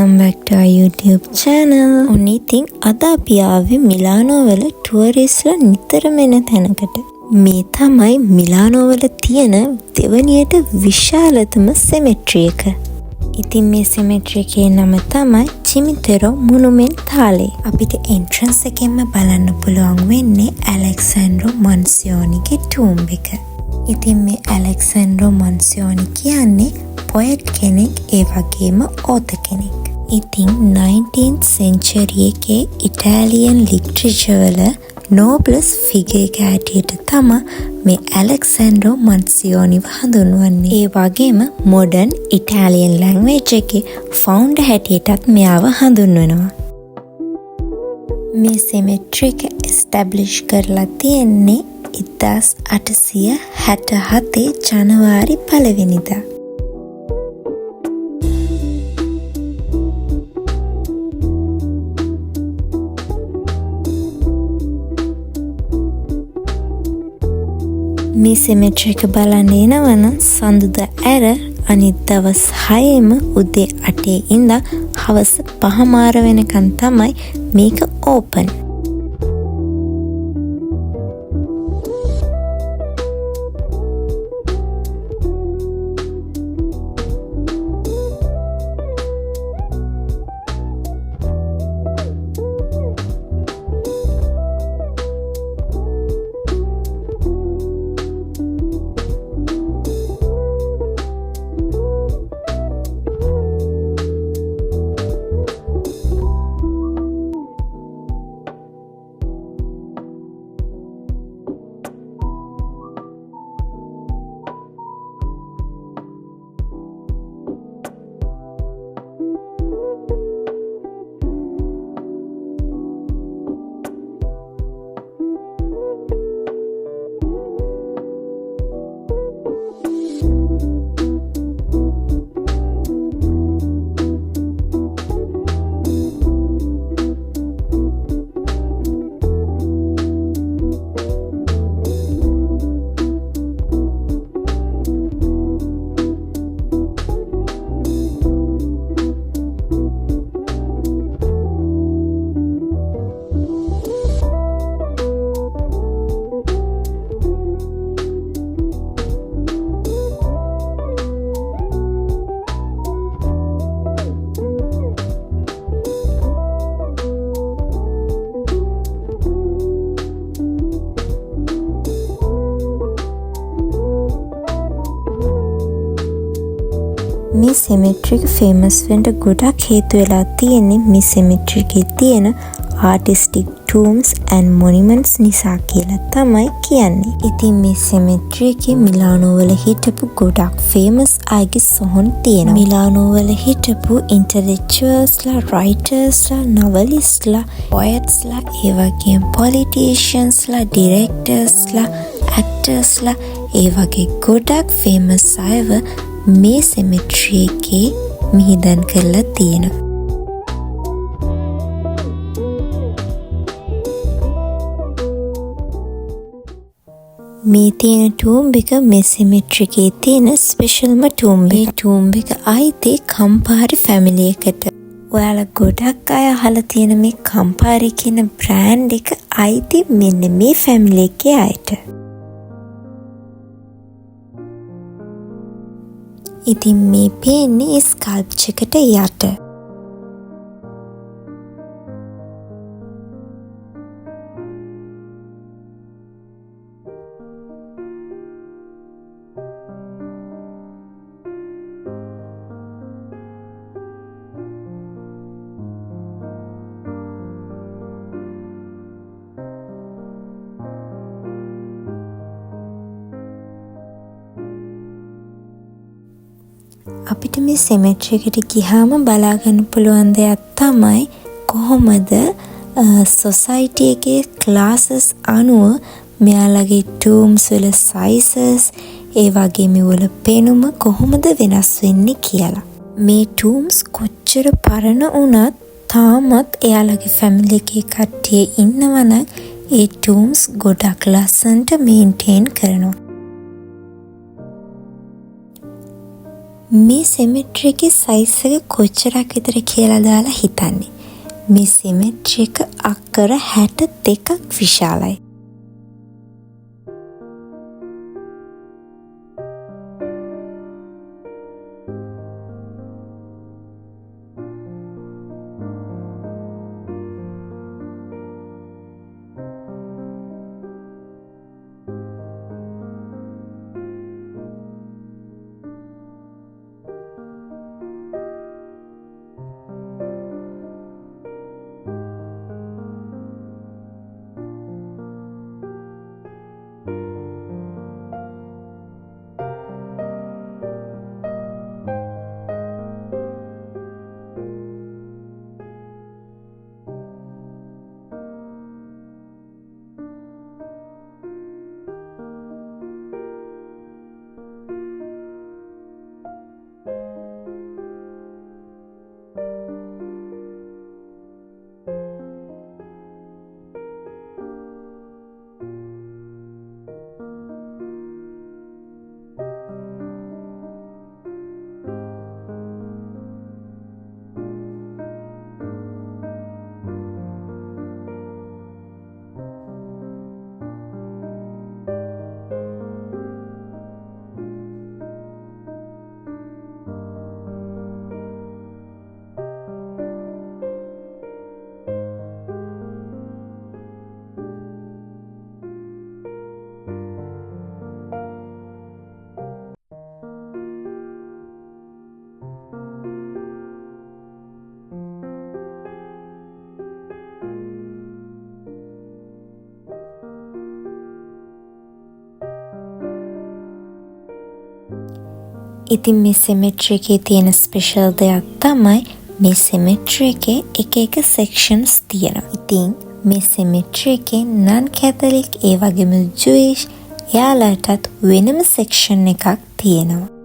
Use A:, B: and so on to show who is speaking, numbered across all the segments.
A: welcome back to our YouTube channel. ඉතින් අද අපි ආවේ මිලානෝ වල ටුවරිස්ට්ලා නිතරම එන තැනකට. මේ තමයි මිලානෝ වල තියෙන දෙවනියට විශාලතම සෙමෙට්‍රි එක. ඉතින් මේ සෙමෙට්‍රි එකේ නම තමයි චිමිතෙරෝ මොනුමෙන්තාලේ. අපිට එන්ට්‍රන්ස් එකෙන්ම බලන්න පුළුවන් වෙන්නේ ඇලෙක්සැන්ඩ්‍රෝ මන්සියෝනිගේ ටූම්බ් එක. ඉතින් මේ ඇලෙක්සැන්ඩ්‍රෝ මන්සියෝනි කියන්නේ පොයට් කෙනෙක් ඒ වගේම ඕත කෙනෙක්. ඉතින් 19th century එකේ ඉටාලියන් ලිටරේචර් වල නෝබලස් ෆිගර් එක හැටියට තමයි මේ ඇලෙක්සැන්ඩ්‍රෝ මන්සියෝනිව හඳුන්වන්නේ. ඒ වගේම මොඩර්න් ඉටාලියන් ලැන්ග්වේජ් එකේ ෆවුන්ඩර් හැටියටත් මෙයාව හඳුන්වනවා. මේ සෙමෙට්‍රි එක එස්ටැබ්ලිෂ් කරලා තියෙන්නේ 1867 ජනවාරි 1 වෙනිදා. මේ සෙමෙට්‍රි එක බලන්න එනවනම් සඳුදා ඇර අනිත් දවස් 6ම උදේ 8 ඉඳන් හවස 5 වෙනකන් තමයි මේක ඕපන්. මේ සෙමෙට්‍රි එක ෆේමස් වෙන්න ගොඩක් හේතු වෙලා තියෙන්නේ මේ සෙමෙට්‍රි එකේ තියෙන ආටිස්ටික් ටූම්ස් ඇන්ඩ් මොනියුමන්ට්ස් නිසා කියලා තමයි කියන්නේ. ඉතින් මේ සෙමෙට්‍රි එකේ මිලානෝ වල හිටපු ගොඩක් ෆේමස් අයගේ සොහොන් තියෙනවා. මිලානෝ වල හිටපු ඉන්ටෙලෙක්චුවල්ස්ලා, රයිටර්ස්ලා, නොවෙලිස්ට්ලා, පොයට්ස්ලා, ඒ වගේම පොලිටිෂියන්ස්ලා, ඩිරෙක්ටර්ස්ලා, ඇක්ටර්ස්ලා, ඒ වගේ ගොඩක් ෆේමස් අයව මේ සෙමෙට්‍රි එකේ මිහිදන් කරලා තියෙනවා. මේ තියෙන ටූම්බ් එක මේ සෙමෙට්‍රි එකේ තියෙන ස්පෙෂල්ම ටූම්බ් එක. මේ ටූම්බ් එක අයිති කම්පාරි ෆැමිලි එකට. ඔයාලා ගොඩක් අය අහලා තියෙන මේ කම්පාරි කියන බ්‍රෑන්ඩ් එක අයිති මෙන්න මේ ෆැමිලි එකේ අයට. ඉතින් මේ පේන්නේ ස්කල්ප්චර් එකට යට. අපිට මේ සෙමෙට්‍රි එකට ගියාම බලා ගන්න පුළුවන් දෙයක් තමයි කොහොමද සොසයිටි එකේ ක්ලාසස් අනුව මෙයාලගේ ටූම්ස් වල සයිසස් ඒ වගේ මේවල පෙනුම කොහොමද වෙනස් වෙන්නේ කියලා. මේ ටූම්ස් කොච්චර පරණ වුණත් තාමත් එයාලගේ ෆැමිලි එකේ කට්ටිය ඉන්නවනම් ඒ ටූම්ස් ගොඩක් ලස්සනට මේන්ටේන් කරනවා. මේ සිමෙට්‍රි එකේ සයිස් එක කොච්චරක් විතර කියලා දාලා හිතන්නේ. මේ සිමෙට්‍රි එක අක්කර 62ක් විශාලයි. ඉතින් මේ සිමෙට්‍රි එකේ තියෙන ස්පෙෂල් දෙයක් තමයි මේ සිමෙට්‍රි එකේ එක සෙක්ෂන්ස් තියෙනවා. ඉතින් මේ සිමෙට්‍රි එකේ නන් කැතලික් ඒ වගේම ජුයිෂ් එයාලටත් වෙනම සෙක්ෂන් එකක් තියෙනවා.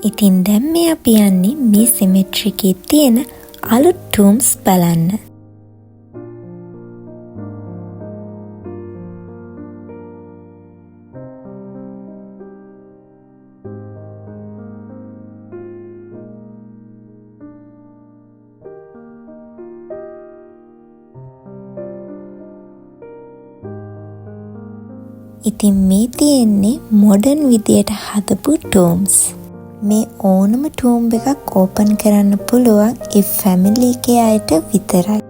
A: ඉතින් දැන් මේ අපි යන්නේ මේ සිමෙට්‍රි එකේ තියෙන අලුත් ටූම්ස් බලන්න. ඉතින් මේ තියෙන්නේ මොඩර්න් විදියට හදපු ටූම්ස්. මේ ඕනම ටූම්බ එකක් ඕපන් කරන්න පුළුවන් ඒ ෆැමිලි එකේ අයට විතරයි.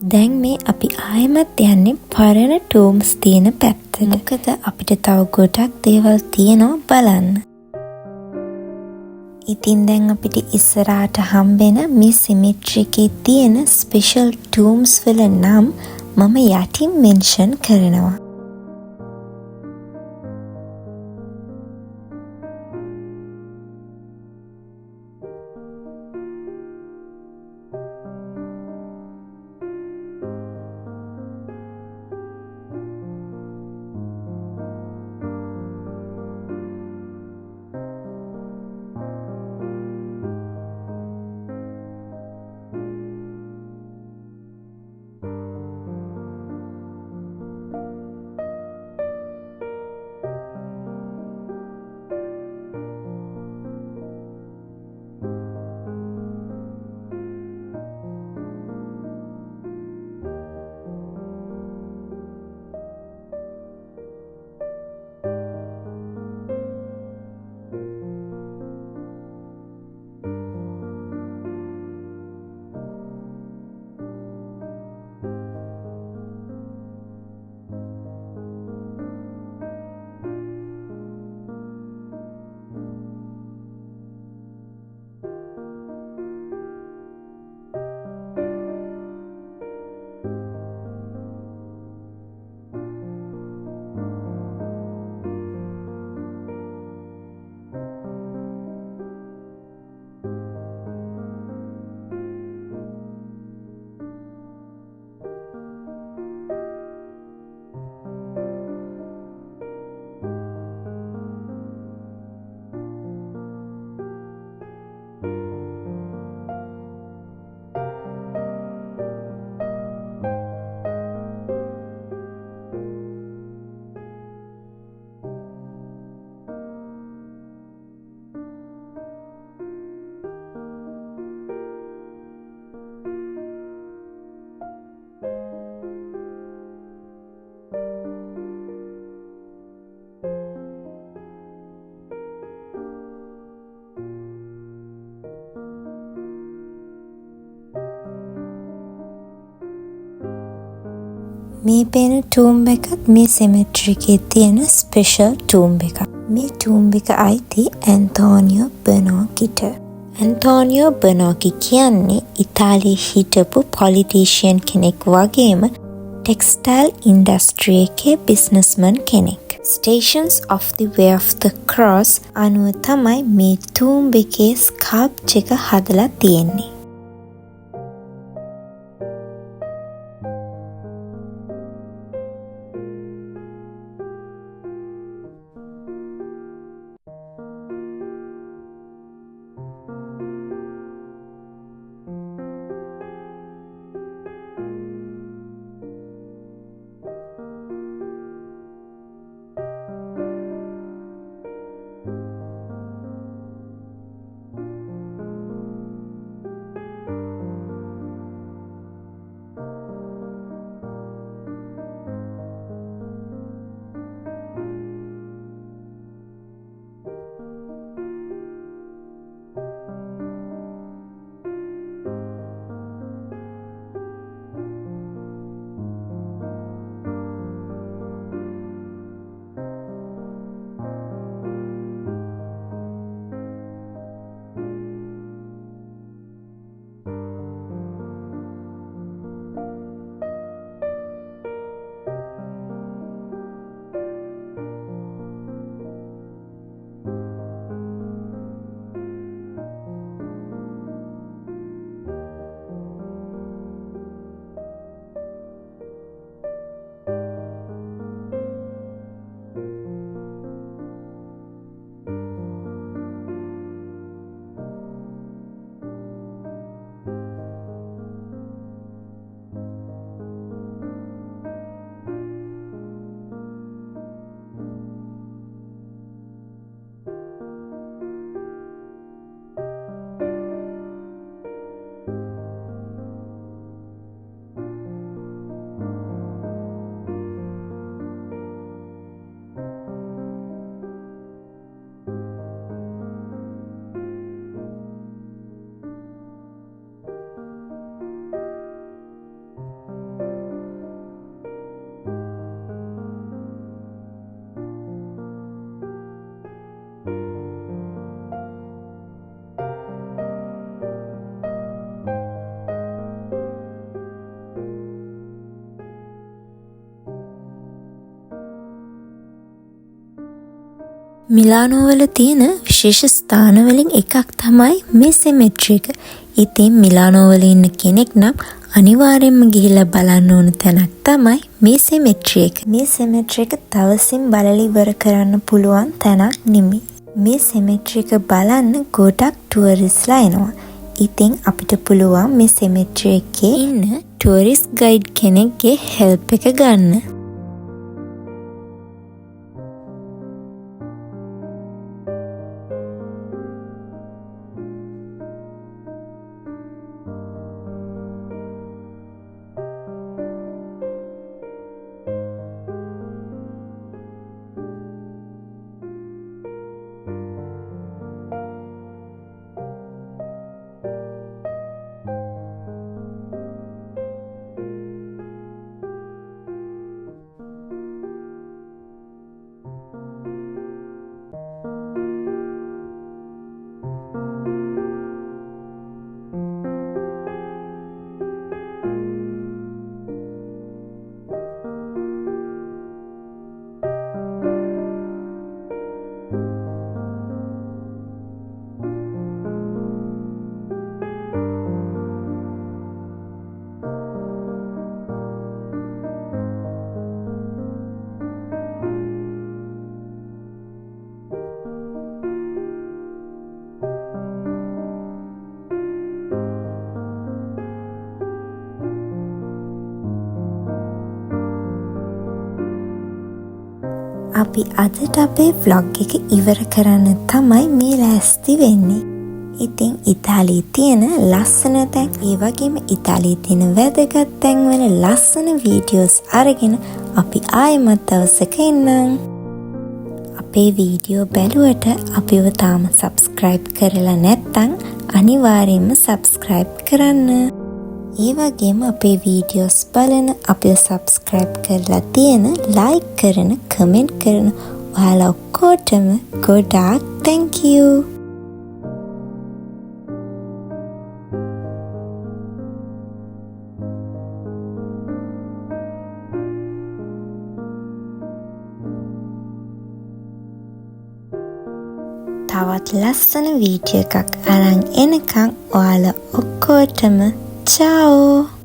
A: දැන් මේ අපි ආයෙමත් යන්නේ පරණ ටූම්ස් තියෙන පැත්තට. මොකද අපිට තව ගොඩක් දේවල් තියෙනවා බලන්න. ඉතින් දැන් අපිට ඉස්සරහට හම්බෙන මේ සිමෙට්‍රි එකේ තියෙන ස්පෙෂල් ටූම්ස් වල නම් මම යටින් මෙන්ෂන් කරනවා. මේ පේන ටූම්බ් එකත් මේ සිමෙට්‍රි එකේ තියෙන ස්පෙෂල් ටූම්බ් එකක්. මේ ටූම්බ් එක අයිති ඇන්තෝනියෝ බර්නෝකිට. ඇන්තෝනියෝ බර්නෝකි කියන්නේ ඉතාලියේ හිටපු පොලිටිෂියන් කෙනෙක් වගේම ටෙක්ස්ටයිල් ඉන්ඩස්ට්‍රි එකේ බිස්නස්මන් කෙනෙක්. Stations of the Way of the Cross අනුව තමයි මේ ටූම්බ් එකේ ස්කල්ප්චර් එක හදලා තියෙන්නේ. මිලානෝ වල තියෙන විශේෂ ස්ථාන වලින් එකක් තමයි මේ සෙමෙට්‍රි එක. ඉතින් මිලානෝ වල ඉන්න කෙනෙක් නම් අනිවාර්යෙන්ම ගිහිල්ලා බලන්න ඕන තැනක් තමයි මේ සෙමෙට්‍රි එක. මේ සෙමෙට්‍රි එක තවසින් බලලා ඉවර කරන්න පුළුවන් තැනක් නෙමෙයි. මේ සෙමෙට්‍රි එක බලන්න ගොඩක් ටුවරිස්ලා එනවා. ඉතින් අපිට පුළුවන් මේ සෙමෙට්‍රි එකේ ඉන්න ටුවරිස්ට් ගයිඩ් කෙනෙක්ගේ හෙල්ප් එක ගන්න. අපි අදට අපේ vlog එක ඉවර කරන්න තමයි මේ ලෑස්ති වෙන්නේ. ඉතින් ඉතාලියේ තියෙන ලස්සන තැන්, ඒ වගේම ඉතාලියේ තියෙන වැදගත් තැන් වල ලස්සන වීඩියෝස් අරගෙන අපි ආයෙමත් දවසක එන්නම්. අපේ වීඩියෝ බැලුවට අපිව තාම subscribe කරලා නැත්නම් අනිවාර්යයෙන්ම subscribe කරන්න. ඒ වගේම අපේ වීඩියෝස් බලන, අපිව subscribe කරලා තියෙන, like කරන, comment කරන ඔයාලා ඔක්කොටම ගොඩාක් thank you. තවත් ලස්සන වීඩියෝ එකක් අරන් එනකන් ඔයාලා ඔක්කොටම ciao.